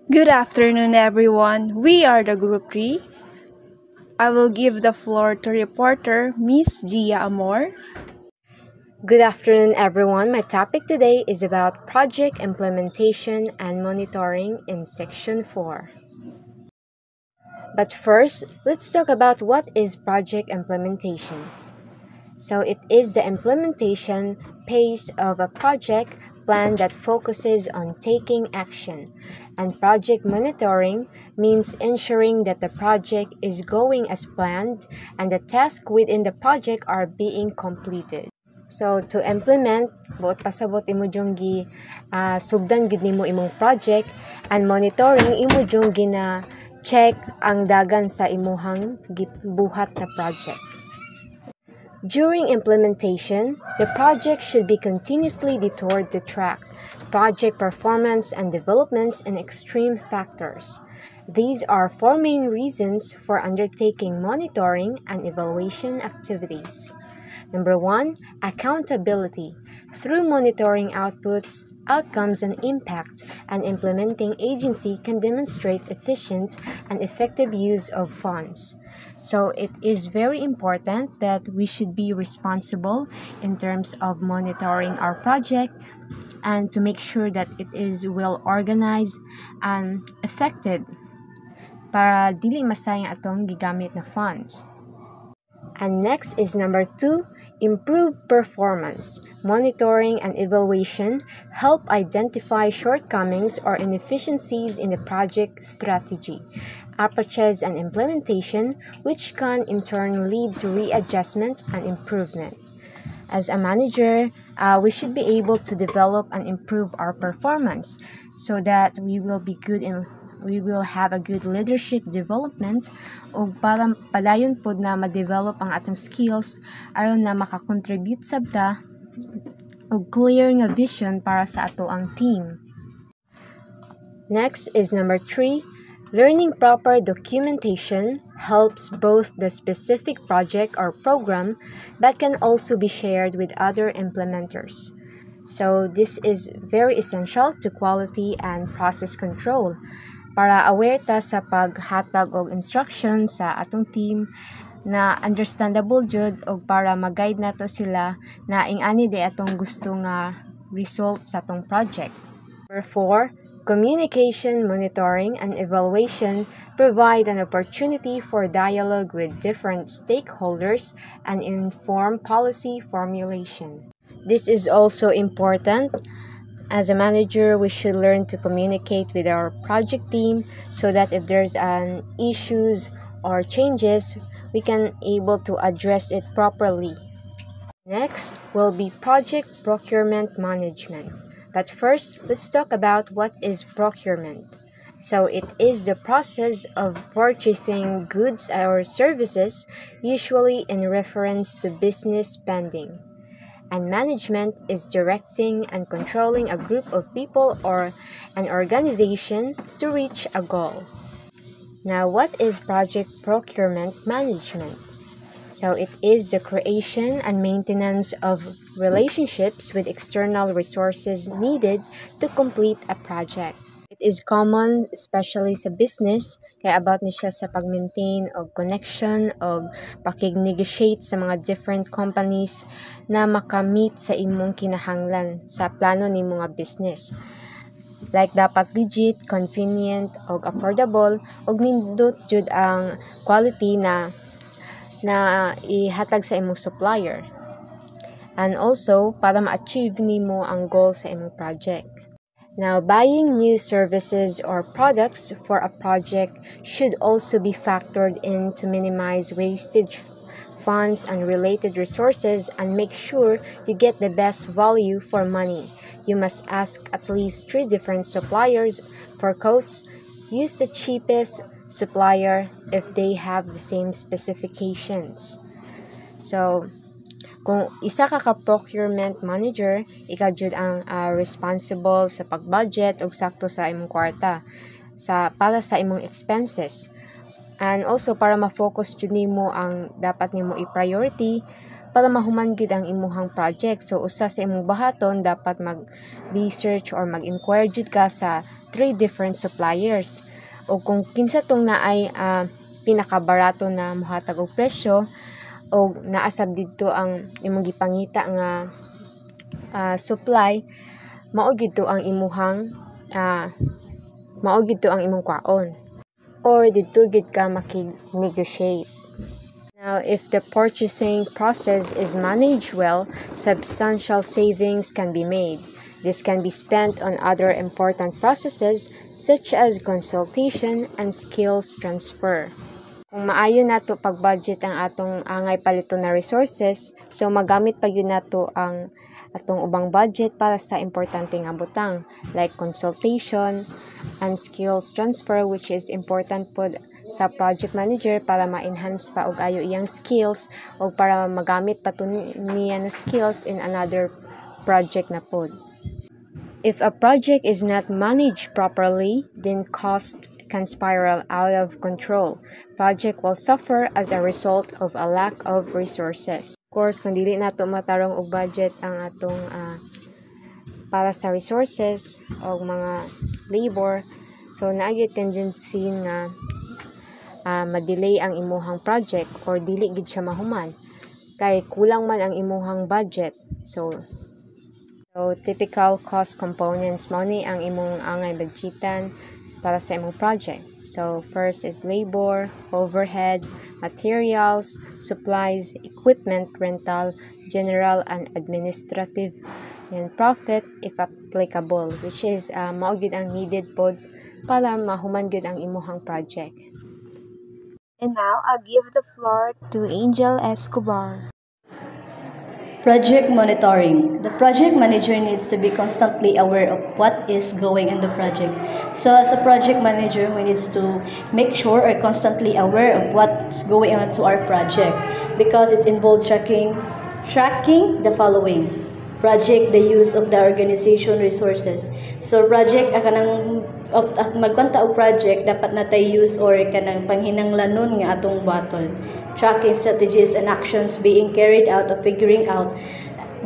Good afternoon, everyone. We are the Group 3. I will give the floor to reporter Miss Gia Amor. Good afternoon, everyone. My topic today is about project implementation and monitoring in Section 4. But first, let's talk about what is project implementation. So, it is the implementation phase of a project plan that focuses on taking action. And project monitoring means ensuring that the project is going as planned and the tasks within the project are being completed. So to implement, buot pasabot imo jung sugdan gid nimo imong project and monitoring imo jung gina check ang dagan sa imuhang buhat na project. During implementation, the project should be continuously detoured to track project performance and developments and extreme factors. These are four main reasons for undertaking monitoring and evaluation activities. Number one, accountability. Through monitoring outputs, outcomes, and impact, an implementing agency can demonstrate efficient and effective use of funds. So it is very important that we should be responsible in terms of monitoring our project and to make sure that it is well organized and effective para dili masayang atong gigamit na funds. And next is number 2, improve performance. Monitoring and evaluation help identify shortcomings or inefficiencies in the project strategy, approaches, and implementation, which can in turn lead to readjustment and improvement. As a manager, we should be able to develop and improve our performance so that we will have a good leadership development o para padayon pod na ma-develop ang atong skills aron na makakontribute sabta og clear nga vision para sa ato ang team. Next is number 3. Learning proper documentation helps both the specific project or program but can also be shared with other implementers. So this is very essential to quality and process control para aware ta sa paghatag og instruction sa atong team na understandable jud og para mag-guide nato sila na ing-ani di atong gusto nga result sa atong project. Number 4, communication, monitoring, and evaluation provide an opportunity for dialogue with different stakeholders and inform policy formulation. This is also important. As a manager, we should learn to communicate with our project team so that if there's an issues or changes, we can able to address it properly. Next will be project procurement management. But first, let's talk about what is procurement. So it is the process of purchasing goods or services, usually in reference to business spending. And management is directing and controlling a group of people or an organization to reach a goal. Now, what is project procurement management? So it is the creation and maintenance of relationships with external resources needed to complete a project. It is common, especially sa business, kaya about ni siya sa pag-maintain o connection o pakig-negotiate sa mga different companies na makamit sa imong kinahanglan sa plano ni mga business. Like dapat legit, convenient, o affordable, o nindot jud ang quality na ihatag sa imong supplier. And also, para ma-achieve nimo ang goal sa imong project. Now, buying new services or products for a project should also be factored in to minimize wastage funds and related resources and make sure you get the best value for money. You must ask at least 3 different suppliers for quotes. Use the cheapest supplier if they have the same specifications. So, kung isa ka procurement manager, ikaw jud ang responsible sa pag-budget ug sakto sa imong kwarta para sa imong expenses. And also para ma-focus jud nimo ang dapat nimo i-priority para mahuman gyud ang imuhang project. So usa sa imong bahaton dapat mag-research or mag-inquire jud ka sa 3 different suppliers. O kung kinsa tong naay pinakabarato na mohatag og presyo o naasab didto ang imong gipangita nga supply, mao gyud to ang imuhang mao gyud to ang imong kwaon, or didto gyud ka makig-negotiate. Now, if the purchasing process is managed well, substantial savings can be made. This can be spent on other important processes such as consultation and skills transfer. Kung maayo nato pag-budget ang atong angay palito na resources, so magamit pa gyud nato ang atong ubang budget para sa importante nga butang like consultation and skills transfer, which is important pod sa project manager para ma-enhance pa og ayo iyang skills o para magamit pa niya na skills in another project na pod. If a project is not managed properly, then cost can spiral out of control. Project will suffer as a result of a lack of resources. Of course, kung dili nato matarong og budget ang atong para sa resources o mga labor, so naay tendency nga ma-delay ang imuhang project or dili gid siya mahuman kay kulang man ang imuhang budget. So typical cost components mao ni ang imong angay budgetan para sa imong project. So first is labor, overhead, materials, supplies, equipment rental, general and administrative, and profit if applicable, which is mao gyud ang needed pods para mahuman gyud ang imuhang project. And now, I'll give the floor to Angel Escobar. Project monitoring. The project manager needs to be constantly aware of what is going in the project. So as a project manager, we need to make sure or constantly aware of what's going on to our project because it involves tracking the following. Project, the use of the organization resources. So project, at magkwanta og project, dapat natay use or kanang panghinanglanon nga atong baton. Tracking strategies and actions being carried out or figuring out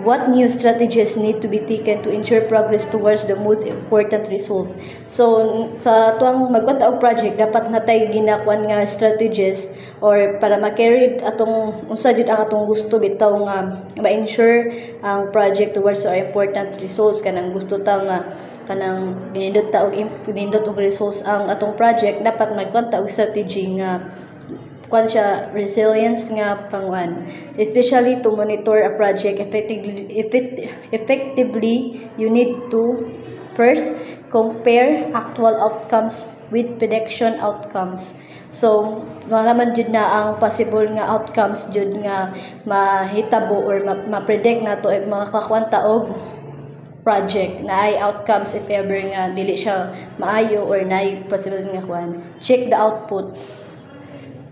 what new strategies need to be taken to ensure progress towards the most important result. So sa tuang magkwanta og project, dapat natay ginakuan nga strategies or para ma-carry atong unsa jud ang atong gusto bitaw nga ma-ensure ang project towards our important results. Kanang gusto ta nga kanang ginindot og results ang atong project, dapat magkwanta og strategy nga kwan siya resilience nga pangwan, especially to monitor a project effectively. You need to first compare actual outcomes with prediction outcomes. So naman jud na ang possible nga outcomes jud nga mahitabo or ma-predict nato if makakwanta og project na ay outcomes if ever nga dili siya maayo or naay possible nga kwan. Check the output.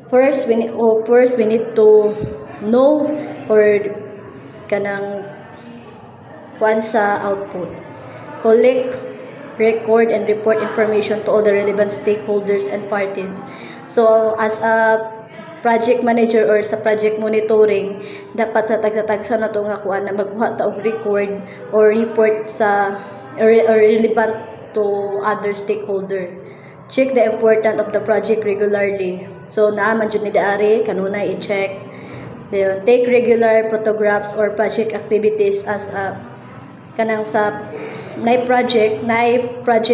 First, we need to know or kanang kwan sa output. Collect, record, and report information to all the relevant stakeholders and parties. So, as a project manager or sa project monitoring, dapat sa tagsa na to nga kuan na magkuha ta og record or report sa or relevant to other stakeholder. Check the importance of the project regularly. So naaman jud ni daari kanunay i-check. Take regular photographs or project activities as kanang sa nay project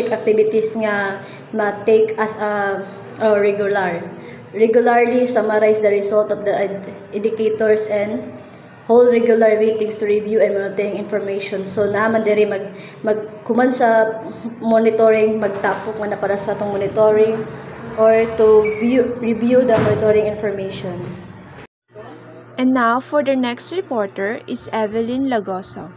activities nga ma-take as regularly summarize the result of the indicators and hold regular meetings to review and monitoring information. So naman diri magkuman sa monitoring, magtapok man na para sa atong monitoring or to review the monitoring information. And now, for the next reporter is Evelyn Lagoso.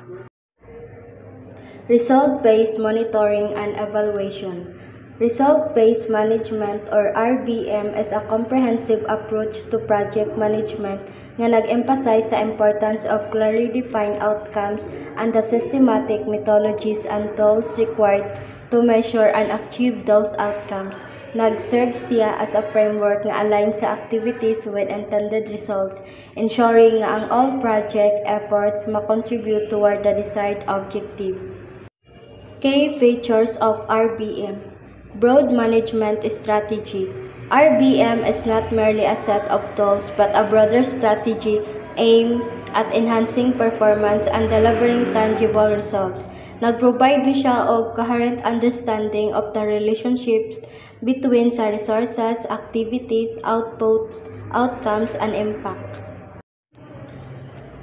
Result-based monitoring and evaluation. Result-based management or RBM is a comprehensive approach to project management nga nag-emphasize sa importance of clearly defined outcomes and the systematic methodologies and tools required to measure and achieve those outcomes. Nag-serve siya as a framework nga align sa activities with intended results, ensuring nga ang all project efforts ma-contribute toward the desired objective. Key features of RBM. Broad Management Strategy. RBM is not merely a set of tools but a broader strategy aimed at enhancing performance and delivering tangible results. Nag-provide ni siya og coherent understanding of the relationships between sa resources, activities, outputs, outcomes, and impact.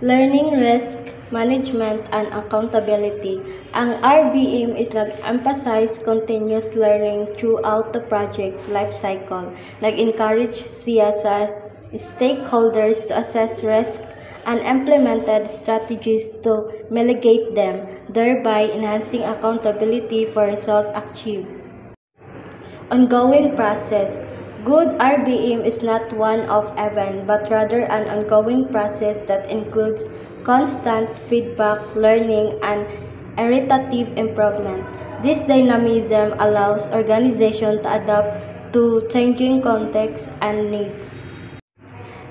Learning risk management and accountability. Ang RBM is nag-emphasize continuous learning throughout the project life cycle. Nag-encourage siya sa stakeholders to assess risk and implemented strategies to mitigate them, thereby enhancing accountability for results achieved. Ongoing process. Good RBM is not one-off event, but rather an ongoing process that includes constant feedback, learning, and iterative improvement. This dynamism allows organizations to adapt to changing contexts and needs.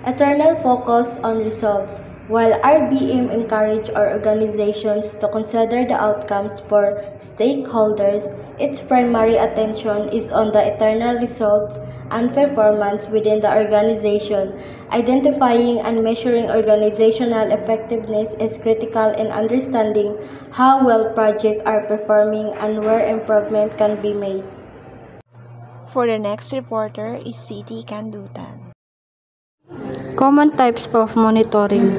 Eternal focus on results. While RBM encourages our organizations to consider the outcomes for stakeholders, its primary attention is on the eternal results and performance within the organization. Identifying and measuring organizational effectiveness is critical in understanding how well projects are performing and where improvement can be made. For the next reporter is C.T. Kandutan. Common types of monitoring.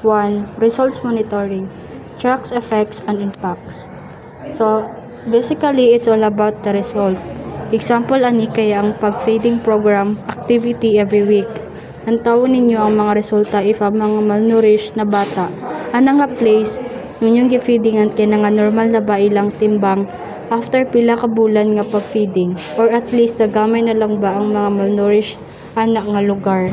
1. Results monitoring. Tracks effects and impacts. So, basically, it's all about the result. Example, ani kaya ang pag-feeding program activity every week. Antaw ninyo ang mga resulta if ang mga malnourished na bata. Ana nga place, ninyong gi-feedingan kaya nga normal na ba ilang timbang after pila ka bulan nga pag-feeding, or at least nagamay na lang ba ang mga malnourished anak nga lugar.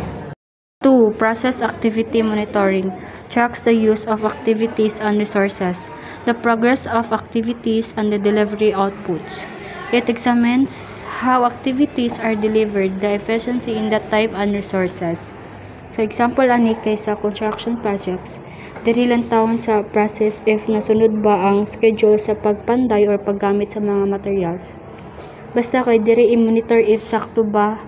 2. Process activity monitoring. Tracks the use of activities and resources, the progress of activities and the delivery outputs. It examines how activities are delivered, the efficiency in the time and resources. So example ani kay sa construction projects, diri lang tawon sa process if nasunod ba ang schedule sa pagpanday or paggamit sa mga materials. Basta kay diri i-monitor if sakto pa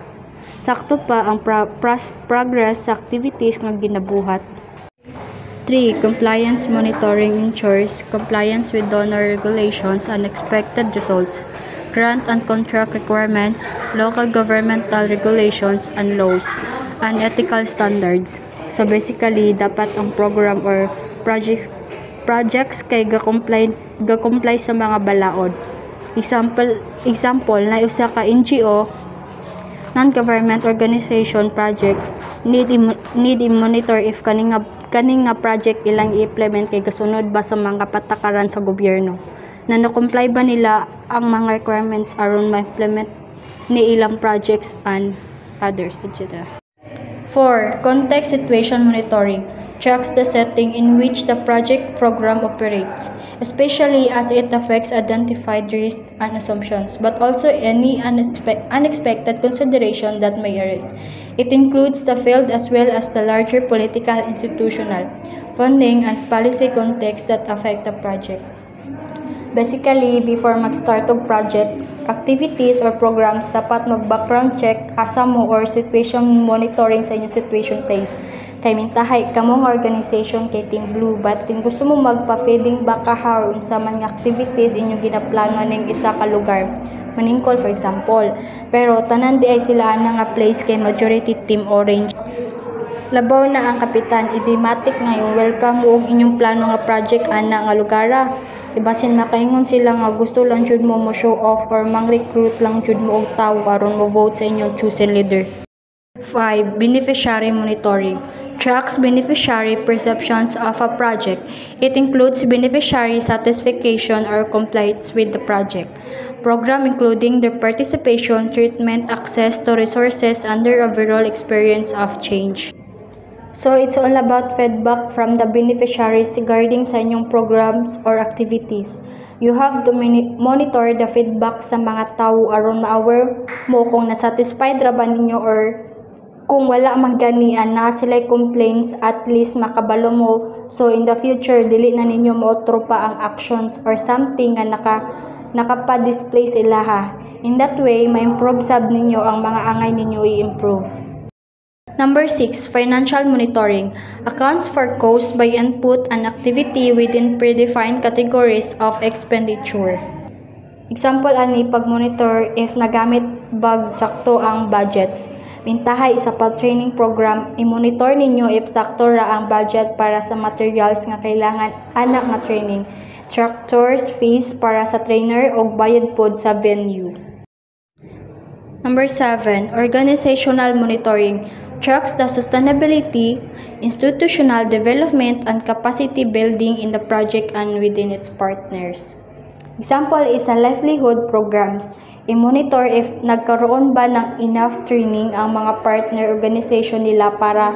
ang progress sa activities nga ginabuhat. 3. Compliance monitoring ensures compliance with donor regulations and expected results, grant and contract requirements, local governmental regulations and laws, and ethical standards. So basically, dapat ang program or projects kay ga-comply sa mga balaod. Example na usa ka NGO, non-government organization project need i-monitor if kaning nga project ilang i-implement kay kasunod ba sa mga patakaran sa gobyerno, na na-comply ba nila ang mga requirements aron ma-implement ni ilang projects and others, etc. 4. Context situation monitoring tracks the setting in which the project program operates, especially as it affects identified risks and assumptions, but also any unexpected consideration that may arise. It includes the field as well as the larger political, institutional, funding, and policy context that affect the project. Basically, before mag-start og project, activities or programs dapat mag-background check asa mo or situation monitoring sa inyong situation place. Kay mintahay kamong organization kay Team Blue, but kung gusto mo magpa-feeding baka or unsa man nga activities inyong ginaplano ning isa ka lugar, maningkol for example, pero tanan di ay sila ana nga place kay majority Team Orange. Labaw na ang kapitan, idematic nga yung welcome og inyong plano nga project ana nga lugara. Ibasin makaingon sila nga gusto lang jud mo show off or mang-recruit lang jud mo og tawo aron mo vote sa inyong chosen leader. 5. Beneficiary monitoring tracks beneficiary perceptions of a project. It includes beneficiary satisfaction or compliance with the project program, including their participation, treatment, access to resources, and their overall experience of change. So it's all about feedback from the beneficiaries regarding sa inyong programs or activities. You have to monitor the feedback sa mga tao aron ma-aware mo kung nasatisfied ra ba ninyo or kung wala magganian na sila complaints, at least makabalo mo. So in the future dili na ninyo maotro pa ang actions or something nga nakapa-display sila ha. In that way, ma-improve sab ninyo ang mga angay ninyo i-improve. Number 6, financial monitoring. Accounts for cost by input and activity within predefined categories of expenditure. Example ani pag-monitor if nagamit bag sakto ang budgets. Mintahay sa pag-training program, i-monitor ninyo if sakto ra ang budget para sa materials nga kailangan anak nga training, instructors fees para sa trainer ug bayad pod sa venue. Number 7, organizational monitoring. Tracks the sustainability, institutional development, and capacity building in the project and within its partners. Example is a livelihood programs. I-monitor if nagkaroon ba ng enough training ang mga partner organization nila para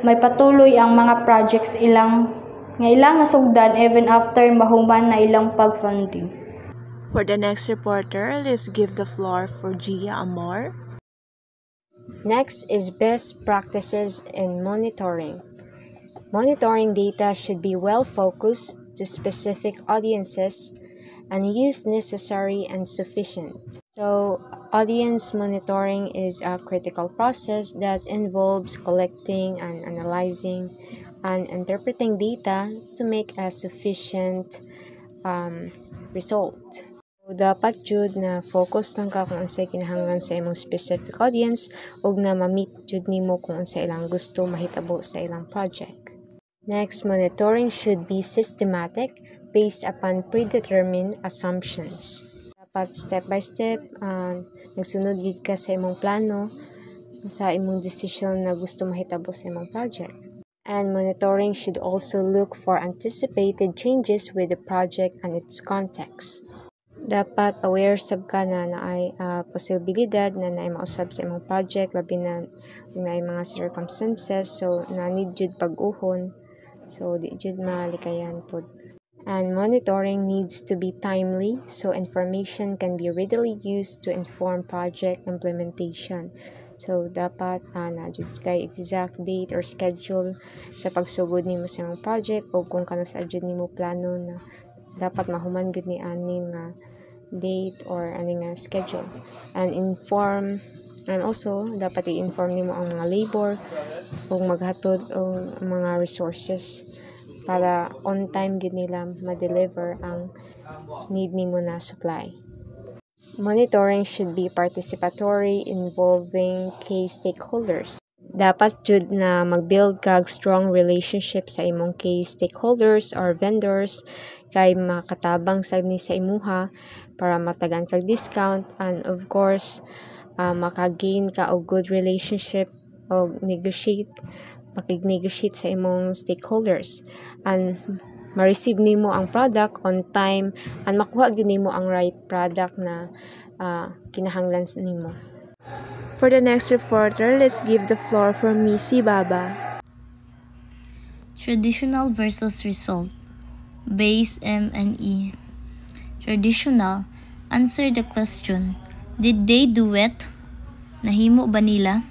may patuloy ang mga projects ilang nasugdan even after mahuman na ilang pag-funding. For the next reporter, let's give the floor for Gia Amor. Next is best practices in monitoring. Monitoring data should be well focused to specific audiences and used necessary and sufficient. So, audience monitoring is a critical process that involves collecting and analyzing and interpreting data to make a sufficient result. So, dapat jud na focus lang ka kung unsay kinahanglan sa imong specific audience ug na ma-meet jud nimo kung unsay ilang gusto mahitabo sa ilang project. Next, monitoring should be systematic based upon predetermined assumptions. Dapat step by step, nagsunod gid ka sa imong plano, sa imong decision na gusto mahitabo sa imong project. And monitoring should also look for anticipated changes with the project and its context. Dapat aware sab ka na naay posibilidad na naay mausab sa imong project, labi na naay mga circumstances, so na need jud pag-uhon, so di jud malikayan pod. And monitoring needs to be timely, so information can be readily used to inform project implementation. So dapat na jud kay exact date or schedule sa pagsugod nimo sa imong project, o kung kano sa jud nimo plano na dapat mahuman gud ni aning nga date or aning schedule. And also dapat i-inform nimo ang mga labor ug maghatod og mga resources para on time gid nila ma-deliver ang need nimo na supply. Monitoring should be participatory, involving key stakeholders. Dapat jud na mag-build kag strong relationship sa imong key stakeholders or vendors kay makatabang sad ni sa imuha para matagan kag discount, and of course maka-gain ka og good relationship o makig-negotiate sa imong stakeholders, and ma-receive nimo ang product on time and makuha gyud nimo ang right product na kinahanglan nimo. For the next reporter, let's give the floor for Missy Baba. Traditional versus result. Base M&E. Traditional. Answer the question. Did they do it? Nahimo ba nila?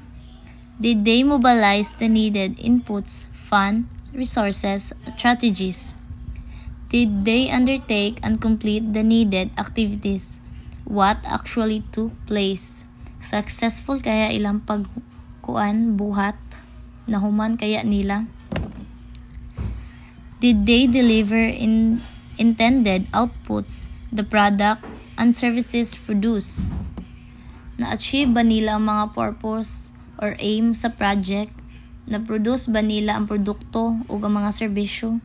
Did they mobilize the needed inputs, funds, resources, strategies? Did they undertake and complete the needed activities? What actually took place? Successful kaya ilang buhat? Nahuman kaya nila? Did they deliver intended outputs, the product and services produced? Na-achieve ba nila ang mga purpose or aim sa project? Na-produce ba nila ang produkto o ang mga serbisyo?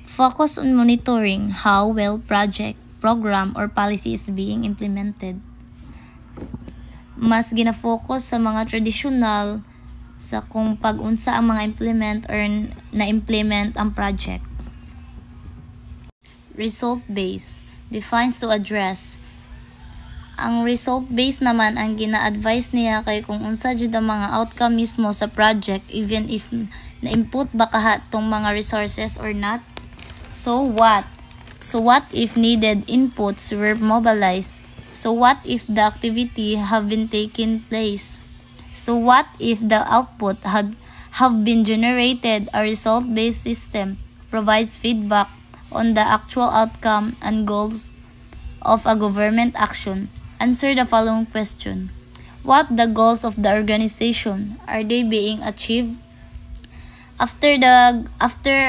Focus on monitoring how well project, program, or policy is being implemented. Mas gina-focus sa mga traditional sa kung pag-unsa ang mga implement or na-implement ang project. Result-based defines to address Ang result-based naman ang gina-advise niya kay kung unsa jud ang mga outcome mismo sa project even if na-input ba kaha tong mga resources or not. So what? So what if needed inputs were mobilized? So what if the activity have been taken place? So what if the output have been generated? A result-based system provides feedback on the actual outcome and goals of a government action. Answer the following question. What the goals of the organization? Are they being achieved? After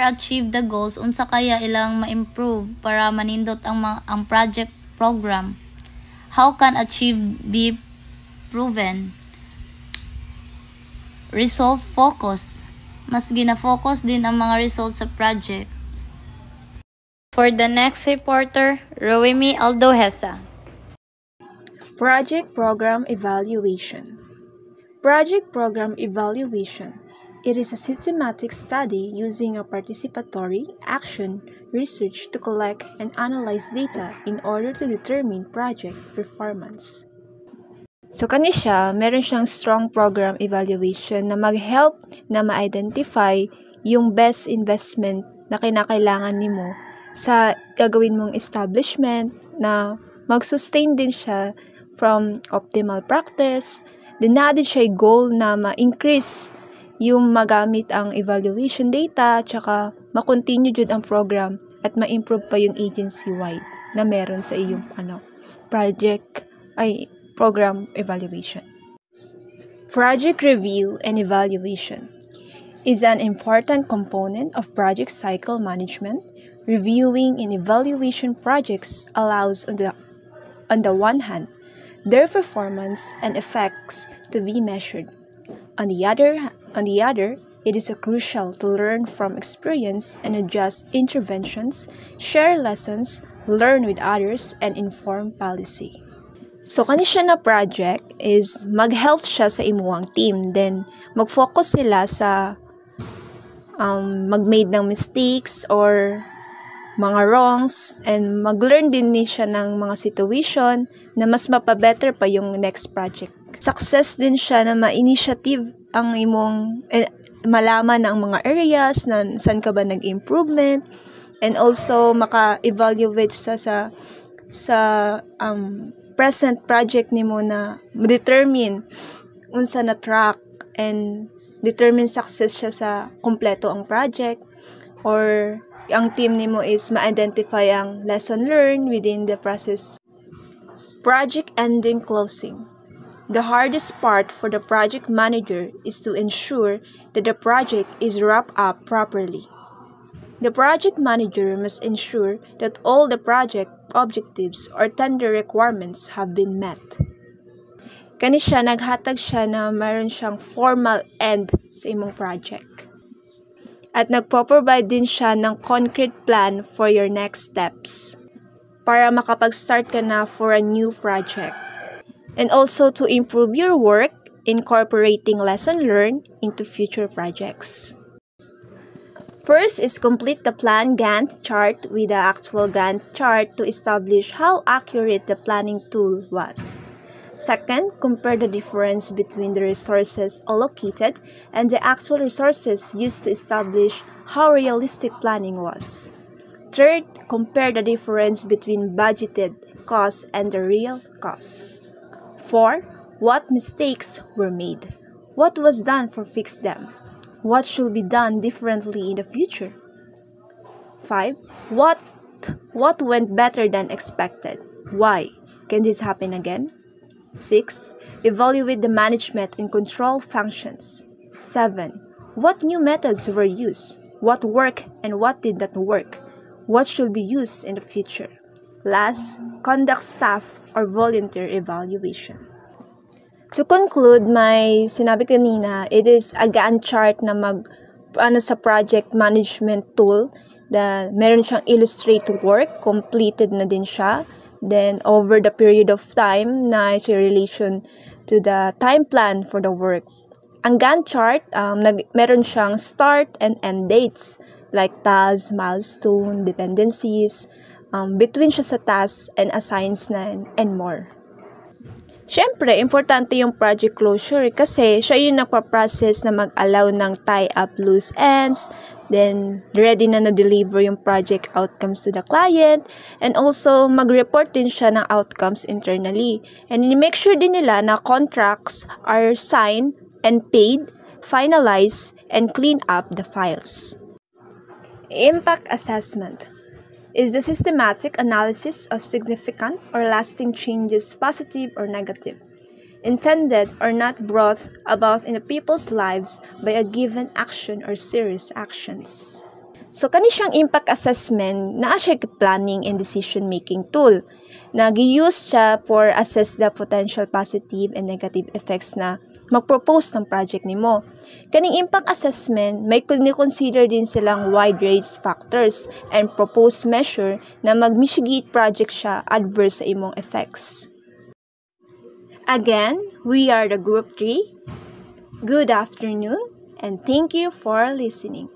achieve the goals, unsa kaya ilang ma-improve para manindot ang project program? How can achieve be proven? Result focus. Mas gina-focus din ang mga results sa project. For the next reporter, Roemi Aldohesa. Project Program Evaluation. Project Program Evaluation. It is a systematic study using a participatory action research to collect and analyze data in order to determine project performance. So kanisya, meron siyang strong program evaluation na mag-help na ma-identify yung best investment na kinakailangan nimo sa gagawin mong establishment na mag-sustain din siya from optimal practice. Then na din siya goal na ma-increase yung magamit ang evaluation data tsaka ma-continue jud ang program at ma-improve pa yung agency-wide na meron sa iyong program evaluation. Project review and evaluation is an important component of project cycle management. Reviewing and evaluation projects allows on the one hand their performance and effects to be measured. On the other, it is crucial to learn from experience and adjust interventions, share lessons, learn with others, and inform policy. So, kanisya na project is mag-help siya sa imuang team. Then, mag-focus sila sa mag-made ng mistakes or mga wrongs, and mag-learn din siya ng mga situation na mas mapabetter pa yung next project. Success din siya na ma-initiative ang imong malaman ang mga areas na saan ka ba nag-improvement, and also maka-evaluate sa present project nimo na determine unsa na track and determine success siya sa kumpleto ang project, or ang team nimo is ma-identify ang lesson learned within the process. Project ending closing. The hardest part for the project manager is to ensure that the project is wrapped up properly. The project manager must ensure that all the project objectives or tender requirements have been met. Kani siya, naghatag siya na mayroon siyang formal end sa imong project. At nagpo-provide din siya ng concrete plan for your next steps para makapag-start ka na for a new project. And also to improve your work, incorporating lesson learned into future projects. First is complete the plan Gantt chart with the actual Gantt chart to establish how accurate the planning tool was. Second, compare the difference between the resources allocated and the actual resources used to establish how realistic planning was. Third, compare the difference between budgeted costs and the real costs. 4. What mistakes were made? What was done to fix them? What should be done differently in the future? 5. What went better than expected? Why? Can this happen again? 6. Evaluate the management and control functions. 7. What new methods were used? What worked and what did not work? What should be used in the future? Last, conduct staff or volunteer evaluation. To conclude, my sinabi kanina, it is a Gantt chart na sa project management tool na meron siyang illustrate work, completed na din siya. Then, over the period of time na sa relation to the time plan for the work. Ang Gantt chart, meron siyang start and end dates like tasks, milestone, dependencies, between siya sa tasks and assigns na and more. Siyempre, importante yung project closure kasi siya yung nagpa-process na mag-allow ng tie-up loose ends, then ready na na-deliver yung project outcomes to the client, and also mag-report din siya ng outcomes internally. And make sure din nila na contracts are signed and paid, finalized, and clean up the files. Impact assessment is the systematic analysis of significant or lasting changes, positive or negative, intended or not brought about in the people's lives by a given action or series actions. So, kani siyang impact assessment na siya planning and decision-making tool. Nag-use siya for assess the potential positive and negative effects na mag-propose ng project nimo. Kaning impact assessment, may consider din silang wide range factors and proposed measure na mag-mitigate project siya adverse sa imong effects. Again, we are the Group 3. Good afternoon and thank you for listening.